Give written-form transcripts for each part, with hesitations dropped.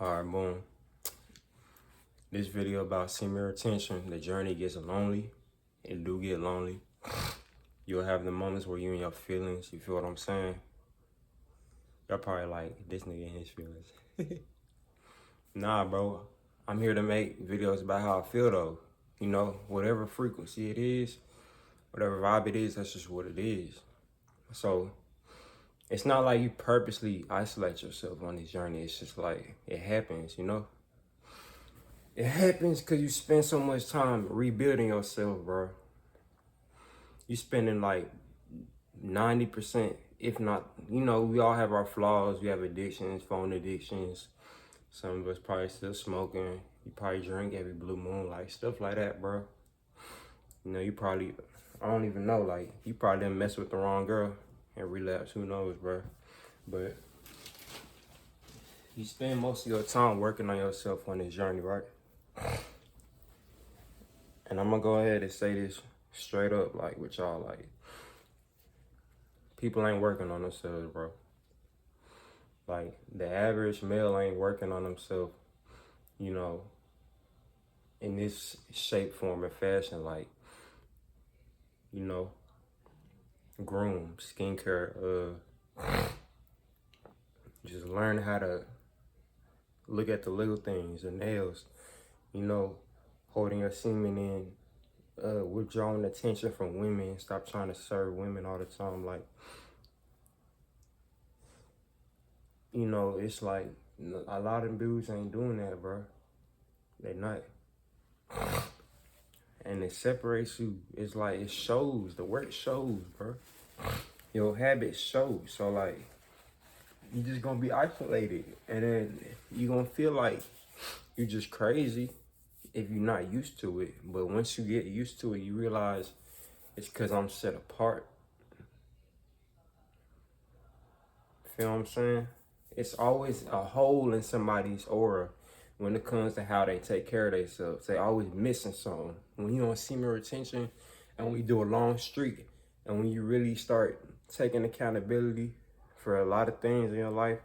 Alright, boom. This video about semen retention. The journey gets lonely. It do get lonely. You'll have the moments where you in your feelings. You feel what I'm saying? Y'all probably like, this nigga in his feelings. Nah, bro. I'm here to make videos about how I feel though. You know, whatever frequency it is, whatever vibe it is, that's just what it is. So, it's not like you purposely isolate yourself on this journey. It's just like, it happens, you know? It happens because you spend so much time rebuilding yourself, bro. You spending like 90%, if not, you know, we all have our flaws. We have addictions, phone addictions. Some of us probably still smoking. You probably drink every blue moon, like stuff like that, bro. You know, you probably, I don't even know, like, you probably didn't mess with the wrong girl and relapse, who knows, bro. But you spend most of your time working on yourself on this journey, right? And I'm gonna go ahead and say this straight up, like, with y'all, like, people ain't working on themselves, bro. Like, the average male ain't working on themselves, you know, in this shape, form, and fashion, like, you know, groom, skincare, just learn how to look at the little things, the nails, you know, holding your semen in, withdrawing attention from women, stop trying to serve women all the time. Like, you know, it's like a lot of dudes ain't doing that, bro. They not. And it separates you. It's like, it shows, the work shows, bro. Your habits show. So like, you just gonna be isolated, and then you gonna feel like you're just crazy if you're not used to it. But once you get used to it, you realize it's because I'm set apart. Feel what I'm saying? It's always a hole in somebody's aura when it comes to how they take care of themselves. They always missing something. When you on semen retention and when you do a long streak and when you really start taking accountability for a lot of things in your life,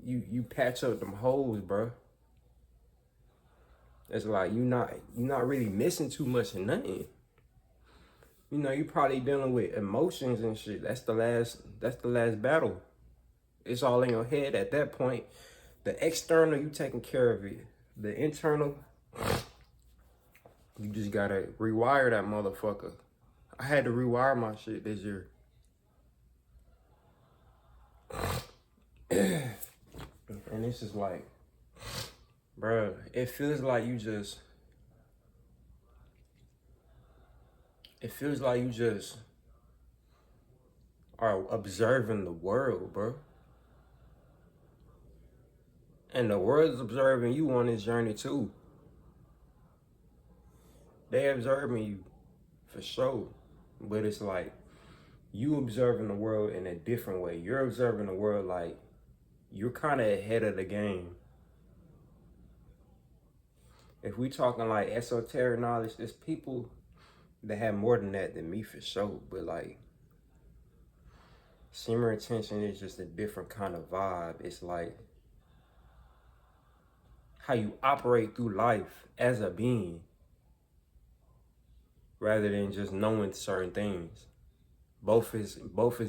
you patch up them holes, bro. It's like you're not really missing too much of nothing. You know, you probably dealing with emotions and shit. That's the last battle. It's all in your head at that point. The external, you taking care of it. The internal, you just gotta rewire that motherfucker. I had to rewire my shit this year. And this is like, bruh, it feels like you just are observing the world, bro. And the world's observing you on this journey too. They observing you for sure. But it's like, you observing the world in a different way. You're observing the world like you're kind of ahead of the game. If we talking like esoteric knowledge, there's people that have more than that than me for sure. But like, semen retention is just a different kind of vibe. It's like how you operate through life as a being rather than just knowing certain things. Both is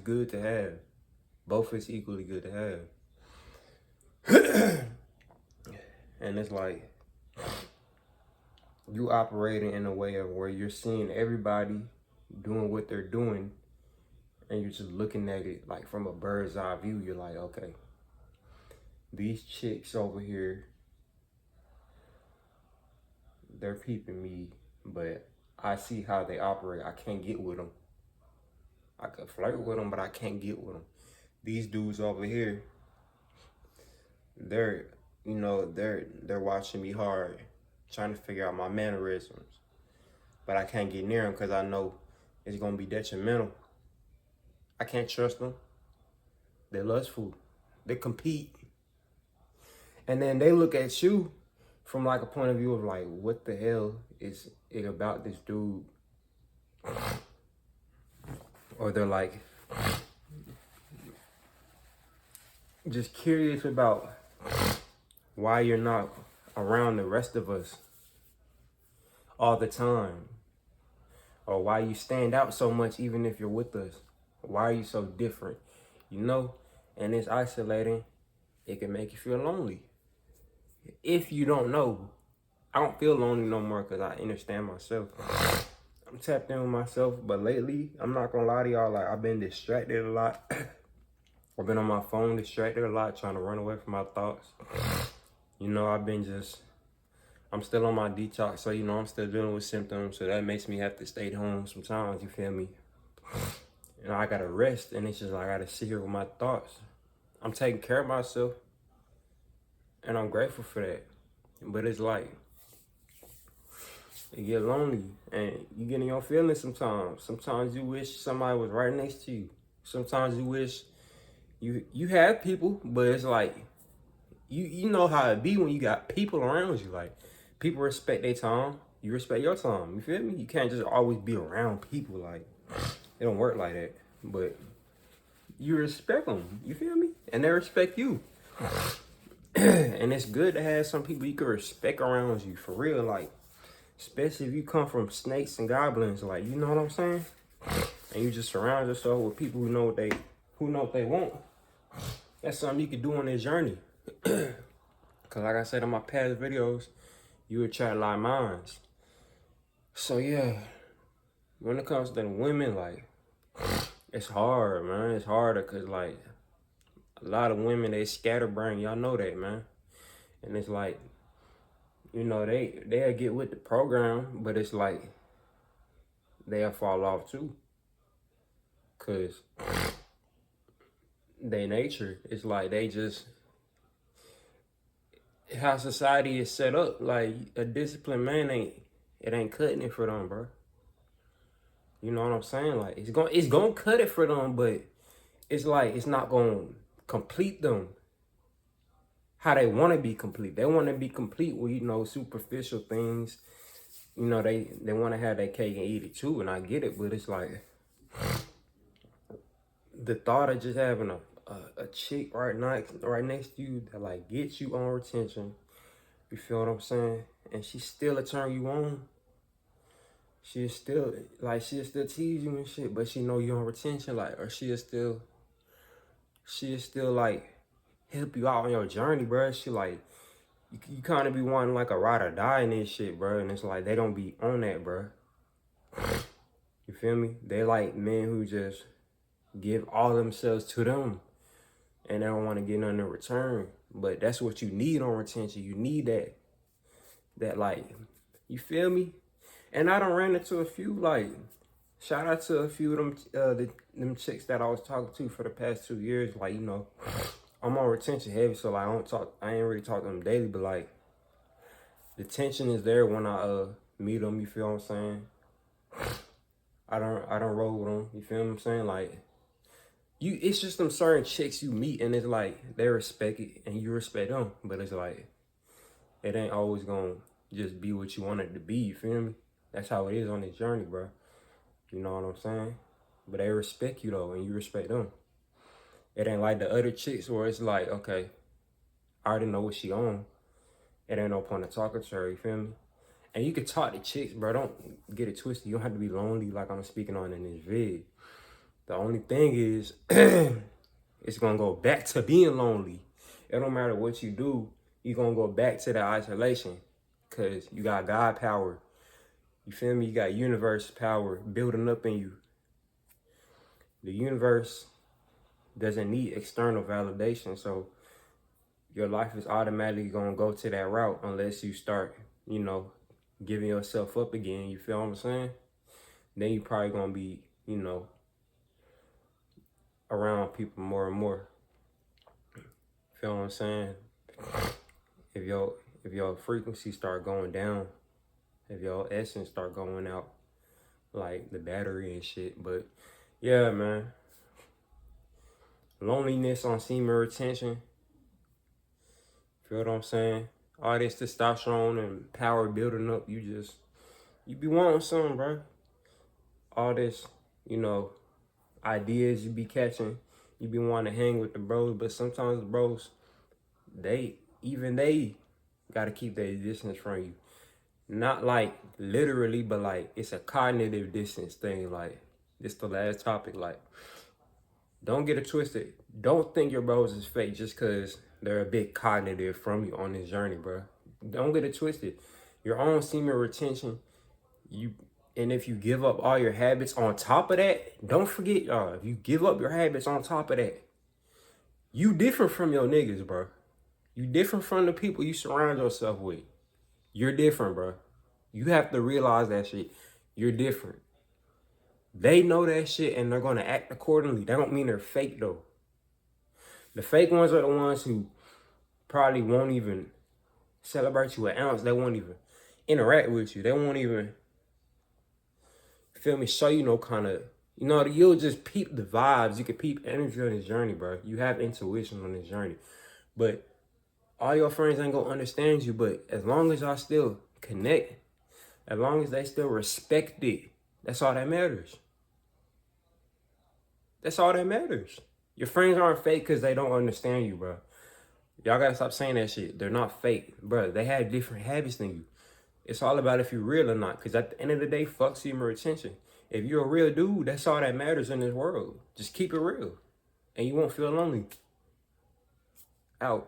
good to have. Both is equally good to have. And it's like, you operating in a way of where you're seeing everybody doing what they're doing and you're just looking at it like from a bird's eye view. You're like, okay, these chicks over here, they're peeping me, but I see how they operate. I can't get with them. I could flirt with them, but I can't get with them. These dudes over here, they're watching me hard, trying to figure out my mannerisms, but I can't get near them because I know it's gonna be detrimental. I can't trust them. They're lustful. They compete, and then they look at you from like a point of view of like, what the hell is it about this dude? Or they're like, just curious about why you're not around the rest of us all the time, or why you stand out so much even if you're with us. Why are you so different? You know, and it's isolating. It can make you feel lonely. If you don't know, I don't feel lonely no more because I understand myself. I'm tapped in with myself, but lately, I'm not gonna lie to y'all, like I've been distracted a lot. I've been on my phone distracted a lot, trying to run away from my thoughts. You know, I'm still on my detox, so you know, I'm still dealing with symptoms, so that makes me have to stay home sometimes, you feel me? And I gotta rest, and it's just like I gotta sit here with my thoughts. I'm taking care of myself, and I'm grateful for that. But it's like, you get lonely, and you get in your feelings sometimes. Sometimes you wish somebody was right next to you. Sometimes you wish you have people, but it's like, you know how it be when you got people around you. Like, people respect their time. You respect your time. You feel me? You can't just always be around people. Like, it don't work like that. But you respect them. You feel me? And they respect you. And it's good to have some people you can respect around you, for real. Like, especially if you come from snakes and goblins. Like, you know what I'm saying? And you just surround yourself with people who know what they want. That's something you can do on this journey. Cause like I said in my past videos, you attract a lot of minds. So yeah, when it comes to the women, like, it's hard, man. It's harder cause like a lot of women, they scatterbrain. Y'all know that, man. And it's like, you know, they'll get with the program, but it's like they'll fall off too. Cause their nature is like they just, how society is set up, like a disciplined man ain't cutting it for them, bro. You know what I'm saying? Like, it's gonna cut it for them, but it's like it's not gonna complete them how they want to be complete. They want to be complete with, you know, superficial things. You know, they want to have their cake and eat it too, and I get it, but it's like the thought of just having a chick right next to you that like gets you on retention. You feel what I'm saying? And she still turn you on. She'll still tease you and shit, but she know you on retention, like, or she'll still like help you out on your journey, bro. She like, you kind of be wanting like a ride or die in this shit, bro. And it's like they don't be on that, bro. You feel me? They like men who just give all themselves to them, and they don't want to get nothing in return. But that's what you need on retention. You need that like, you feel me? And I done ran into a few, like, shout out to a few of them chicks that I was talking to for the past 2 years. Like, you know, I'm on retention heavy, so like I ain't really talk to them daily, but like the tension is there when I meet them. You feel what I'm saying? I don't roll with them. You feel what I'm saying? Like, it's just them certain chicks you meet, and it's like they respect it and you respect them, but it's like it ain't always gonna just be what you want it to be. You feel me? That's how it is on this journey, bro. You know what I'm saying? But they respect you though, and you respect them. It ain't like the other chicks where it's like, okay, I already know what she on. It ain't no point of talking to her, you feel me? And you can talk to chicks, bro. Don't get it twisted. You don't have to be lonely like I'm speaking on in this vid. The only thing is, it's gonna go back to being lonely. It don't matter what you do, you're gonna go back to the isolation. Cause you got God power. You feel me? You got universe power building up in you. The universe doesn't need external validation, so your life is automatically gonna go to that route unless you start, you know, giving yourself up again. You feel what I'm saying? Then you probably gonna be, you know, around people more and more. Feel what I'm saying? If your frequency start going down, if your essence start going out, like the battery and shit. But yeah, man, loneliness on semen retention. Feel what I'm saying? All this testosterone and power building up, you be wanting something, bro. All this, you know, ideas you be catching, you be wanting to hang with the bros, but sometimes the bros, they even they gotta keep their distance from you. Not like literally, but like it's a cognitive distance thing. Like this the last topic. Like, don't get it twisted. Don't think your bros is fake just because they're a bit cognitive from you on this journey, bro. Don't get it twisted. Your own semen retention, and if you give up all your habits on top of that, don't forget, y'all, if you give up your habits on top of that, you different from your niggas, bro. You different from the people you surround yourself with. You're different, bro. You have to realize that shit. You're different. They know that shit and they're gonna act accordingly. That don't mean they're fake though. The fake ones are the ones who probably won't even celebrate you an ounce. They won't even interact with you. They won't even, feel me, show you no kind of, you'll just peep the vibes. You can peep energy on this journey, bro. You have intuition on this journey. But all your friends ain't gonna understand you. But as long as y'all still connect, as long as they still respect it, that's all that matters. That's all that matters. Your friends aren't fake because they don't understand you, bro. Y'all gotta stop saying that shit. They're not fake, bro. They have different habits than you. It's all about if you're real or not. Because at the end of the day, fuck semen retention. If you're a real dude, that's all that matters in this world. Just keep it real. And you won't feel lonely. Out.